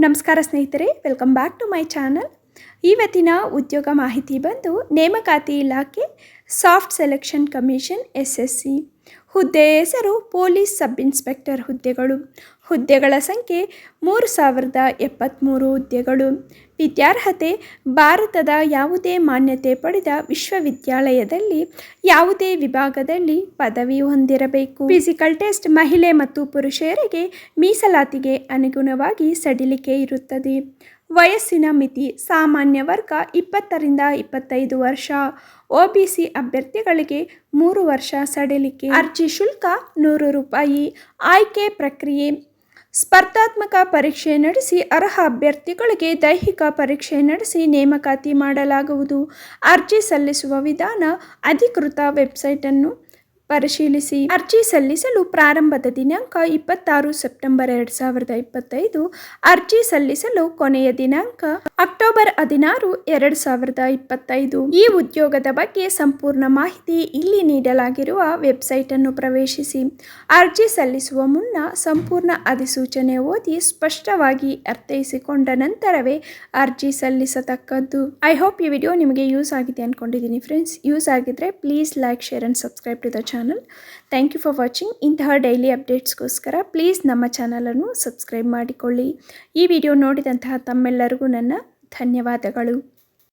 ನಮಸ್ಕಾರ ಸ್ನೇಹಿತರೆ, welcome back to my channel. ಇವತ್ತಿನ ಉದ್ಯೋಗ ಮಾಹಿತಿ ಬಂದು ನೇಮಕಾತಿ ಇಲಾಖೆ ಸಾಫ್ಟ್ ಸೆಲೆಕ್ಷನ್ ಕಮಿಷನ್ SSC ಹುದ್ದೆ ಹೆಸರು ಪೊಲೀಸ್ ಸಬ್ ಇನ್ಸ್ಪೆಕ್ಟರ್ ಹುದ್ದೆಗಳು. ಹುದ್ದೆಗಳ ಸಂಖ್ಯೆ 3073 ಹುದ್ದೆಗಳು. ವಿದ್ಯಾರ್ಹತೆ ಭಾರತದ ಯಾವುದೇ ಮಾನ್ಯತೆ ಪಡೆದ ವಿಶ್ವವಿದ್ಯಾಲಯದಲ್ಲಿ ಯಾವುದೇ ವಿಭಾಗದಲ್ಲಿ ಪದವಿ ಹೊಂದಿರಬೇಕು. ಫಿಸಿಕಲ್ ಟೆಸ್ಟ್ ಮಹಿಳೆ ಮತ್ತು ಪುರುಷರಿಗೆ ಮೀಸಲಾತಿಗೆ ಅನುಗುಣವಾಗಿ ಸಡಿಲಿಕೆ ಇರುತ್ತದೆ. ವಯಸ್ಸಿನ ಮಿತಿ ಸಾಮಾನ್ಯ ವರ್ಗ 20 ರಿಂದ 25 ವರ್ಷ, OBC ಅಭ್ಯರ್ಥಿಗಳಿಗೆ 3 ವರ್ಷ ಸಡಿಲಿಕೆ. ಅರ್ಜಿ ಶುಲ್ಕ ₹100. ಆಯ್ಕೆ ಪ್ರಕ್ರಿಯೆ: ಸ್ಪರ್ಧಾತ್ಮಕ ಪರೀಕ್ಷೆ ನಡೆಸಿ ಅರ್ಹ ಅಭ್ಯರ್ಥಿಗಳಿಗೆ ದೈಹಿಕ ಪರೀಕ್ಷೆ ನಡೆಸಿ ನೇಮಕಾತಿ ಮಾಡಲಾಗುವುದು. ಅರ್ಜಿ ಸಲ್ಲಿಸುವ ವಿಧಾನ: ಅಧಿಕೃತ ವೆಬ್ಸೈಟನ್ನು ಪರಿಶೀಲಿಸಿ. ಅರ್ಜಿ ಸಲ್ಲಿಸಲು ಪ್ರಾರಂಭದ ದಿನಾಂಕ 26 ಸೆಪ್ಟೆಂಬರ್ 2025. ಅರ್ಜಿ ಸಲ್ಲಿಸಲು ಕೊನೆಯ ದಿನಾಂಕ ಅಕ್ಟೋಬರ್ 16, 2025. ಈ ಉದ್ಯೋಗದ ಬಗ್ಗೆ ಸಂಪೂರ್ಣ ಮಾಹಿತಿ ಇಲ್ಲಿ ನೀಡಲಾಗಿರುವ ವೆಬ್ಸೈಟನ್ನು ಪ್ರವೇಶಿಸಿ. ಅರ್ಜಿ ಸಲ್ಲಿಸುವ ಮುನ್ನ ಸಂಪೂರ್ಣ ಅಧಿಸೂಚನೆ ಓದಿ ಸ್ಪಷ್ಟವಾಗಿ ಅರ್ಥೈಸಿಕೊಂಡ ನಂತರವೇ ಅರ್ಜಿ ಸಲ್ಲಿಸತಕ್ಕದ್ದು. ಐ ಹೋಪ್ ಈ ವಿಡಿಯೋ ನಿಮಗೆ ಯೂಸ್ ಆಗಿದೆ ಅಂದ್ಕೊಂಡಿದ್ದೀನಿ ಫ್ರೆಂಡ್ಸ್. ಯೂಸ್ ಆಗಿದ್ರೆ please like, share and subscribe to the channel. Thank you for watching. ಇಂತಹ ಡೈಲಿ ಅಪ್ಡೇಟ್ಸ್ಗೋಸ್ಕರ ಪ್ಲೀಸ್ ನಮ್ಮ ಚಾನಲನ್ನು ಸಬ್ಸ್ಕ್ರೈಬ್ ಮಾಡಿಕೊಳ್ಳಿ. ಈ ವಿಡಿಯೋ ನೋಡಿದಂತಹ ತಮ್ಮೆಲ್ಲರಿಗೂ ನನ್ನ ಧನ್ಯವಾದಗಳು.